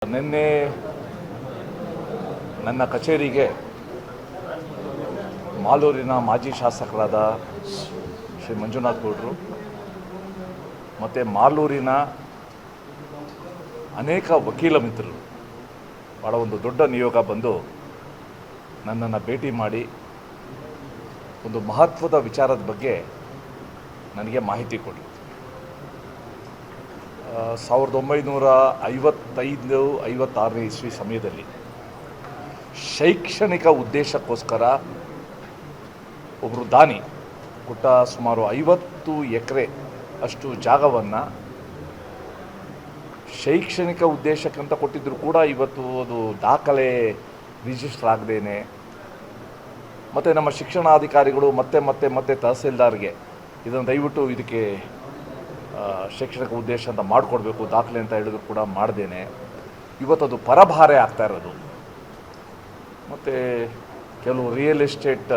ನಿನ್ನೆ ನನ್ನ ಕಚೇರಿಗೆ ಮಾಲೂರಿನ ಮಾಜಿ ಶಾಸಕರಾದ ಶ್ರೀ ಮಂಜುನಾಥ್ ಗೌಡರು ಮತ್ತು ಮಾಲೂರಿನ ಅನೇಕ ವಕೀಲ ಮಿತ್ರರು ಭಾಳ ಒಂದು ದೊಡ್ಡ ನಿಯೋಗ ಬಂದು ನನ್ನನ್ನು ಭೇಟಿ ಮಾಡಿ ಒಂದು ಮಹತ್ವದ ವಿಚಾರದ ಬಗ್ಗೆ ನನಗೆ ಮಾಹಿತಿ ಕೊಟ್ಟರು. 1955-56ನೇ ಇಸ್ವಿ ಸಮಯದಲ್ಲಿ ಶೈಕ್ಷಣಿಕ ಉದ್ದೇಶಕ್ಕೋಸ್ಕರ ಒಬ್ಬರು ದಾನಿ ಕೊಟ್ಟ ಸುಮಾರು 50 ಎಕರೆ ಅಷ್ಟು ಜಾಗವನ್ನು ಶೈಕ್ಷಣಿಕ ಉದ್ದೇಶಕ್ಕಂತ ಕೊಟ್ಟಿದ್ದರೂ ಕೂಡ ಇವತ್ತು ಅದು ದಾಖಲೆ ರಿಜಿಸ್ಟರ್ ಆಗದೇನೆ ಮತ್ತು ನಮ್ಮ ಶಿಕ್ಷಣಾಧಿಕಾರಿಗಳು ಮತ್ತೆ ತಹಸೀಲ್ದಾರ್ಗೆ ಇದನ್ನು ದಯವಿಟ್ಟು ಇದಕ್ಕೆ ಶೈಕ್ಷಣಿಕ ಉದ್ದೇಶ ಅಂತ ಮಾಡಿಕೊಡ್ಬೇಕು ದಾಖಲೆ ಅಂತ ಹೇಳಿದ್ರು ಕೂಡ ಮಾಡ್ದೇನೆ ಇವತ್ತು ಅದು ಪರಭಾರೆ ಆಗ್ತಾ ಇರೋದು. ಮತ್ತು ಕೆಲವು ರಿಯಲ್ ಎಸ್ಟೇಟ್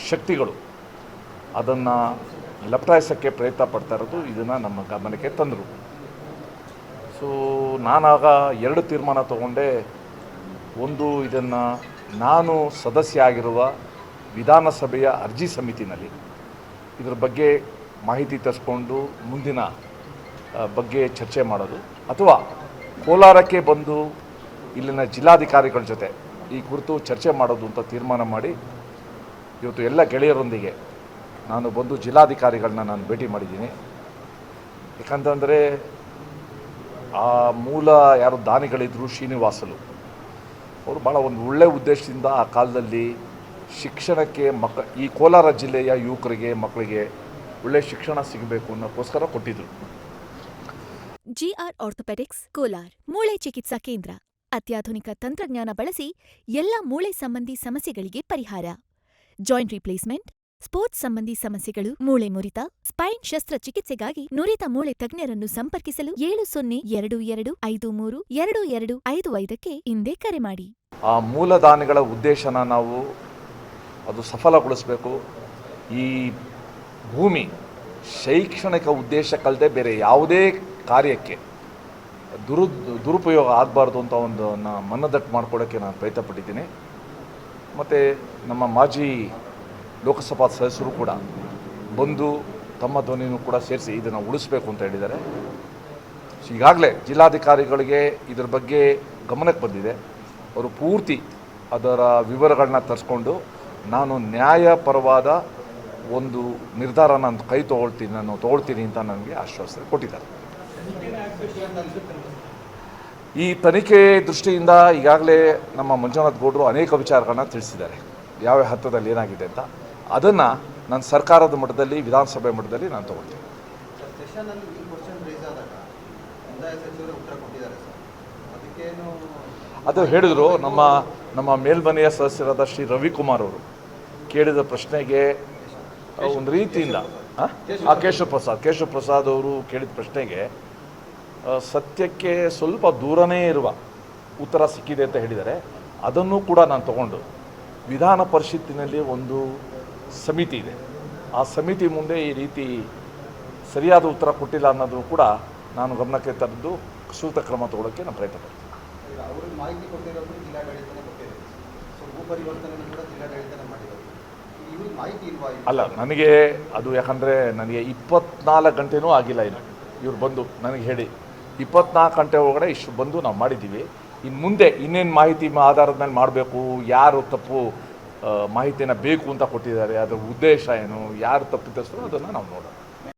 ಶಕ್ತಿಗಳು ಅದನ್ನು ಲಪಟಾಯಿಸೋಕ್ಕೆ ಪ್ರಯತ್ನ ಪಡ್ತಾ ಇರೋದು ಇದನ್ನು ನಮ್ಮ ಗಮನಕ್ಕೆ ತಂದರು. ಸೊ ನಾನಾಗ 2 ತೀರ್ಮಾನ ತಗೊಂಡೆ. ಒಂದು, ಇದನ್ನು ನಾನು ಸದಸ್ಯ ಆಗಿರುವ ವಿಧಾನಸಭೆಯ ಅರ್ಜಿ ಸಮಿತಿನಲ್ಲಿ ಇದರ ಬಗ್ಗೆ ಮಾಹಿತಿ ತರಿಸ್ಕೊಂಡು ಮುಂದಿನ ಬಗ್ಗೆ ಚರ್ಚೆ ಮಾಡೋದು, ಅಥವಾ ಕೋಲಾರಕ್ಕೆ ಬಂದು ಇಲ್ಲಿನ ಜಿಲ್ಲಾಧಿಕಾರಿಗಳ ಜೊತೆ ಈ ಕುರಿತು ಚರ್ಚೆ ಮಾಡೋದು ಅಂತ ತೀರ್ಮಾನ ಮಾಡಿ ಇವತ್ತು ಎಲ್ಲ ಗೆಳೆಯರೊಂದಿಗೆ ನಾನು ಬಂದು ಜಿಲ್ಲಾಧಿಕಾರಿಗಳನ್ನ ನಾನು ಭೇಟಿ ಮಾಡಿದ್ದೀನಿ. ಯಾಕಂತಂದರೆ ಆ ಮೂಲ ಯಾರು ದಾನಿಗಳಿದ್ರು ಶ್ರೀನಿವಾಸಲು ಅವರು ಭಾಳ ಒಂದು ಒಳ್ಳೆಯ ಉದ್ದೇಶದಿಂದ ಆ ಕಾಲದಲ್ಲಿ ಶಿಕ್ಷಣಕ್ಕೆ ಈ ಕೋಲಾರ ಜಿಲ್ಲೆಯ ಯುವಕರಿಗೆ ಮಕ್ಕಳಿಗೆ ಒಳ್ಳೆಯ ಶಿಕ್ಷಣ ಸಿಗಬೇಕು ಅನ್ನೋಕ್ಕೋಸ್ಕರ ಕೊಟ್ಟಿದ್ರು. ಜಿಆರ್ ಆರ್ಥೋಪೆಡಿಕ್ಸ್ ಕೋಲಾರ್ ಮೂಳೆ ಚಿಕಿತ್ಸಾ ಕೇಂದ್ರ ಅತ್ಯಾಧುನಿಕ ತಂತ್ರಜ್ಞಾನ ಬಳಸಿ ಎಲ್ಲ ಮೂಳೆ ಸಂಬಂಧಿ ಸಮಸ್ಯೆಗಳಿಗೆ ಪರಿಹಾರ. ಜಾಯಿಂಟ್ ರಿಪ್ಲೇಸ್ಮೆಂಟ್, ಸ್ಪೋರ್ಟ್ಸ್ ಸಂಬಂಧಿ ಸಮಸ್ಯೆಗಳು, ಮೂಳೆ ಮುರಿತ, ಸ್ಪೈನ್ ಶಸ್ತ್ರಚಿಕಿತ್ಸೆಗಾಗಿ ನುರಿತ ಮೂಳೆ ತಜ್ಞರನ್ನು ಸಂಪರ್ಕಿಸಲು 7022353255ಕ್ಕೆ ಇಂದೇ ಕರೆ ಮಾಡಿ. ಆ ಮೂಲದಾನಿಗಳ ಉದ್ದೇಶನ ನಾವು ಅದು ಸಫಲಗೊಳಿಸಬೇಕು. ಈ ಭೂಮಿ ಶೈಕ್ಷಣಿಕ ಉದ್ದೇಶಕ್ಕಲ್ಲದೆ ಬೇರೆ ಯಾವುದೇ ಕಾರ್ಯಕ್ಕೆ ದುರುಪಯೋಗ ಆಗಬಾರ್ದು ಅಂತ ಒಂದು ಮನದಟ್ಟು ಮಾಡಿಕೊಡೋಕ್ಕೆ ನಾನು ಪ್ರಯತ್ನ ಪಟ್ಟಿದ್ದೀನಿ. ಮತ್ತು ನಮ್ಮ ಮಾಜಿ ಲೋಕಸಭಾ ಸದಸ್ಯರು ಕೂಡ ಬಂದು ತಮ್ಮ ಧ್ವನಿನೂ ಕೂಡ ಸೇರಿಸಿ ಇದನ್ನು ಉಳಿಸ್ಬೇಕು ಅಂತ ಹೇಳಿದ್ದಾರೆ. ಈಗಾಗಲೇ ಜಿಲ್ಲಾಧಿಕಾರಿಗಳಿಗೆ ಇದರ ಬಗ್ಗೆ ಗಮನಕ್ಕೆ ಬಂದಿದೆ. ಅವರು ಪೂರ್ತಿ ಅದರ ವಿವರಗಳನ್ನ ತರಿಸ್ಕೊಂಡು ನಾನು ನ್ಯಾಯಪರವಾದ ಒಂದು ನಿರ್ಧಾರ ನಾನು ತೊಗೊಳ್ತೀನಿ ಅಂತ ನನಗೆ ಆಶ್ವಾಸನೆ ಕೊಟ್ಟಿದ್ದಾರೆ. ಈ ತನಿಖೆ ದೃಷ್ಟಿಯಿಂದ ಈಗಾಗಲೇ ನಮ್ಮ ಮಂಜುನಾಥ್ ಗೌಡರು ಅನೇಕ ವಿಚಾರಗಳನ್ನ ತಿಳಿಸಿದ್ದಾರೆ, ಯಾವ ಹಂತದಲ್ಲಿ ಏನಾಗಿದೆ ಅಂತ. ಅದನ್ನು ನಾನು ಸರ್ಕಾರದ ಮಟ್ಟದಲ್ಲಿ ವಿಧಾನಸಭೆ ಮಟ್ಟದಲ್ಲಿ ನಾನು ತೊಗೊಳ್ತೀನಿ. ಅದು ಹೇಳಿದರು ನಮ್ಮ ಮೇಲ್ಮನೆಯ ಸದಸ್ಯರಾದ ಶ್ರೀ ರವಿಕುಮಾರ್ ಅವರು ಕೇಳಿದ ಪ್ರಶ್ನೆಗೆ ಒಂದು ರೀತಿಯಿಂದ ಕೇಶವ ಪ್ರಸಾದ್ ಅವರು ಕೇಳಿದ ಪ್ರಶ್ನೆಗೆ ಸತ್ಯಕ್ಕೆ ಸ್ವಲ್ಪ ದೂರನೇ ಇರುವ ಉತ್ತರ ಸಿಕ್ಕಿದೆ ಅಂತ ಹೇಳಿದ್ದಾರೆ. ಅದನ್ನು ಕೂಡ ನಾನು ತಗೊಂಡು ವಿಧಾನ ಪರಿಷತ್ತಿನಲ್ಲಿ ಒಂದು ಸಮಿತಿ ಇದೆ, ಆ ಸಮಿತಿ ಮುಂದೆ ಈ ರೀತಿ ಸರಿಯಾದ ಉತ್ತರ ಕೊಟ್ಟಿಲ್ಲ ಅನ್ನೋದು ಕೂಡ ನಾನು ಗಮನಕ್ಕೆ ತಂದು ಸೂಕ್ತ ಕ್ರಮ ತಗೊಳ್ಳೋಕ್ಕೆ ನಾನು ಪ್ರಯತ್ನ ಪಡ್ತೀನಿ. ಅಲ್ಲ, ನನಗೆ ಅದು ಯಾಕಂದರೆ ನನಗೆ 24 ಗಂಟೆನೂ ಆಗಿಲ್ಲ ಇನ್ನು ಇವ್ರು ಬಂದು ನನಗೆ ಹೇಳಿ 24 ಗಂಟೆ ಒಳಗಡೆ ಇಷ್ಟು ಬಂದು ನಾವು ಮಾಡಿದ್ದೀವಿ. ಇನ್ನು ಮುಂದೆ ಇನ್ನೇನು ಮಾಹಿತಿ ಆಧಾರದ ಮೇಲೆ ಮಾಡಬೇಕು, ಯಾರು ತಪ್ಪು ಮಾಹಿತಿಯನ್ನು ಬೇಕು ಅಂತ ಕೊಟ್ಟಿದ್ದಾರೆ, ಅದರ ಉದ್ದೇಶ ಏನು, ಯಾರು ತಪ್ಪಿತಸ್ಥರು ಅದನ್ನು ನಾವು ನೋಡೋಣ.